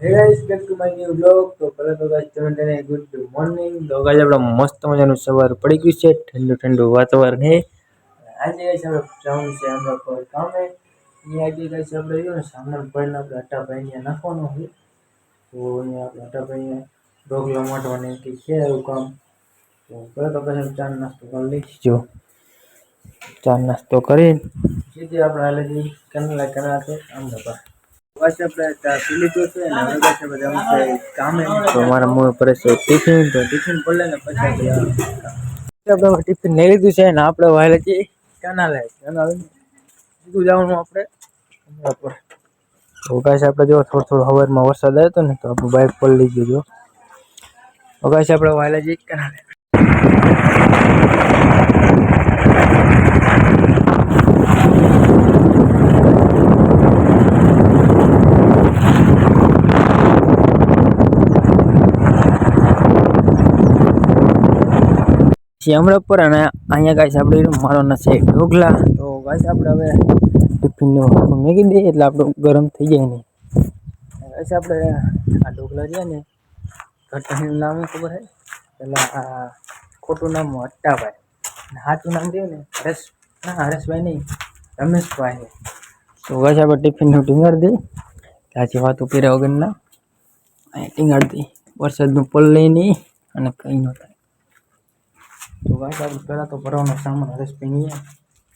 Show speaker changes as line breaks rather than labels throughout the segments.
Hey guys, back to my new vlog. તો પહેલા તો guys તમને ગુડ મોર્નિંગ. તો guys આપણે મસ્ત મજાનું સવાર પડી ગયું છે, ઠંડુ ઠંડુ વાતાવરણ છે. આજે guys આપણે જવાનું છે আমরা કોઈ કામે. અહીંયા આજે guys આપણે રહ્યો ને સામાન ભરીને આપણે હટાભાઈને નાખવાનો છે. તો અહીંયા આપણે હટાભાઈને ડોગલા માટવાની કે છે એવું કામ. તો પહેલા તો guys ચા નાસ્તો કરી લઈશું. ચા નાસ્તો કરી સીધી આપણે હાલે જઈ કેનાલ છે અમદાવાદ. બસ આપણે ચા પી લીધું છે અને હવે બસ આપણે જવાનું છે કામે. તો મારા મોં પર છે ટિફિન, તો ટિફિન પર લઈને પછી આપણે ટિફિન લઈ લીધું છે અને આપણે વાલે જઈએ કેનાલ સીધું જવાનું આપણે અમદાવાદ પર. તો ગાઈસ આપણે જો થોડો હવારમાં વરસાદ આવ્યો હતો ને તો આપણું બાઇક પર લઈ ગયો. તો ગાઈસ આપણે વાલે જઈએ કેનાલ. હમણાં પર અને અહીંયા ગાઈસ આપણે મારવાના છે ઢોકલા. તો ગાઈસ આપણે હવે ટિફિનનો મેગી દઈએ એટલે આપણું ગરમ થઈ જાય નહીં. ગાઈસ આપણે આ ઢોકલા રહ્યા ને ઘરનું નામ ખબર છે પેલા આ ખોટું નામ હટ્ટાભાઈ, સાચું નામ રહ્યું ને હરેશભાઈ નહીં, રમેશભાઈ. તો ગાઈસ આપણે ટિફિનનું ટીંગાડી દઈએ ત્યાંથી વાતો કર્યા વગરના અહીંયા ટીંગાડી દઈએ. વરસાદનું પલ લઈ નહીં અને કંઈ ન થાય. તો ગાઈસ આપણે પહેલાં તો ભરવાનો સામાન હરેશભાઈ નહીં,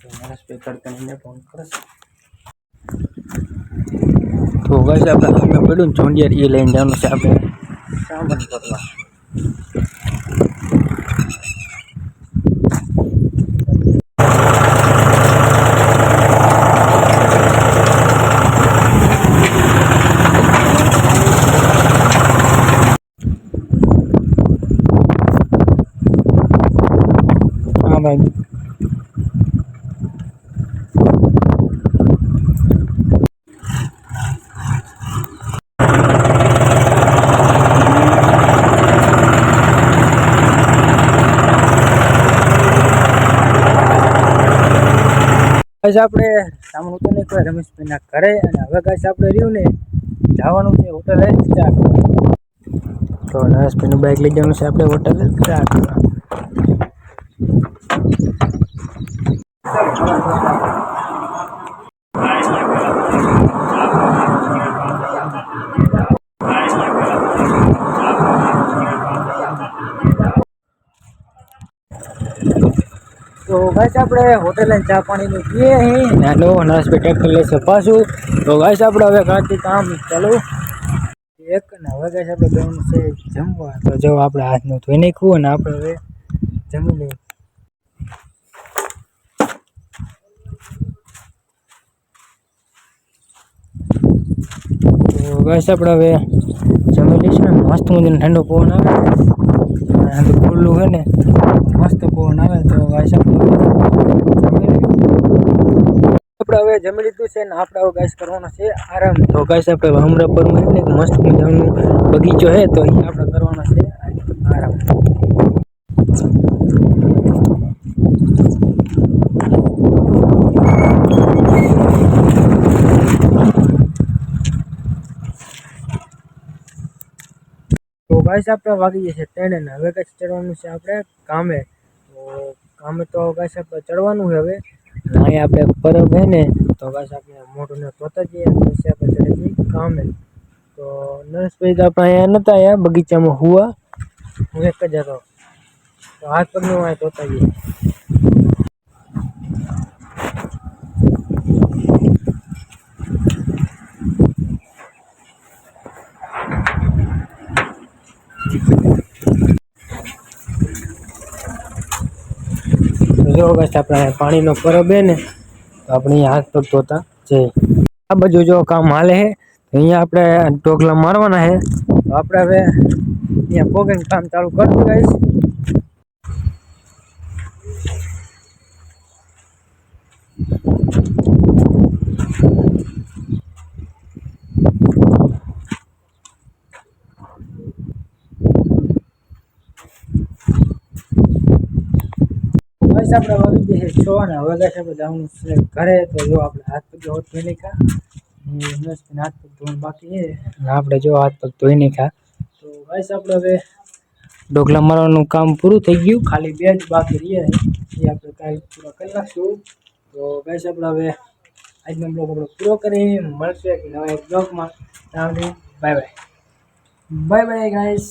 તો હરેશભાઈ કરતા એને ફોન કરશે. તો ગાઈસ આપણે સામે પડ્યું ને જોંડિયાર એ લઈને જવાનું છે આપણે સામાન ભરવા. હા ભાઈ આપણે સામાન ઉતરીને કોઈ રમેશભાઈના ઘરે અને હવે ગાઈસ આપણે રહ્યું ને જવાનું છે હોટલે ચા. તો રમેશભાઈનું બાઇક લઈ જવાનું છે આપણે હોટલે ચા. તો ગાઈસ આપણે હોટેલે ચા પાણીનું પીએ અહીં નાનો નરેશભાઈ ટ્રેક્ટર લેશે પાછું. તો ગાઈસ આપણે હવે ઘરથી કામ ચાલુ એક ને હવે ગાઈસ આપણે જવાનું છે જમવા. તો જો આપણે હાથનું ધોઈ નાખ્યું અને આપણે હવે જમી લઈએ. તો ગાઈસ આપણે હવે જમી લઈશું. મસ્ત મજાનો ઠંડો પવન આવે ખુલ્લું હોય ને મસ્ત પવન આવે. તો ગાઈસ આપણે હવે જમી લીધું છે ને આપણે હવે ગાઈસ કરવાનો છે આરામ. તો ગાઈસ આપણે હમરાપરમાં એટલે મસ્ત મજાનું બગીચો છે તો અહીંયા આપણે કરવાનો છે આરામ. તો ગાઈસ આપણે વાગી જશે 3 ને હવે ગાઈસ ચડવાનું છે આપણે કામે. તો કામે તો ગાઈસ આપણે ચડવાનું છે હવે. અહીંયા આપણે પરબ હે ને તો ગાઈસ આપણે મોઢું ને ધોતા જઈએ પછી આપણે ચડે જઈએ કામે. તો નરેશભાઈ તો આપણે અહીંયા નહોતા અહીંયા બગીચામાં હુવા, હું એક જ હતો. તો હાથ પગનું અહીંયા ધોતા જઈએ. જો ગાઈસ આપણે પાણીનો પરબ હે ને તો આપણે હાથ પગ ધોતા જઈએ. આ બાજુ જો કામ હાલે છે અહીંયા આપણે ઢોકલા મારવાના છે. તો આપણે હવે અહીંયા પોગીને કામ ચાલુ કરવું ગાઈસ. આપણે વાગી જશે 6 ને હવે ગાઈસ આપણે જવાનું છે ઘરે. તો જો આપણે હાથ પગ ધોઈ નાખ્યા હાથ પગ ધોવાનું બાકી છે અને આપણે જો હાથ પગ ધોઈ નાખ્યા. તો ગાઈસ આપણે હવે ઢોકળા મારવાનું કામ પૂરું થઈ ગયું, ખાલી 2 જ બાકી રહ્યા છે એ આપણે કાલ પૂરા કરી નાખશું. તો ગાઈસ આપણે હવે આજનો બ્લોગ આપણે પૂરો કરી મળશે નવા એક બ્લોગમાં. Bye bye guys.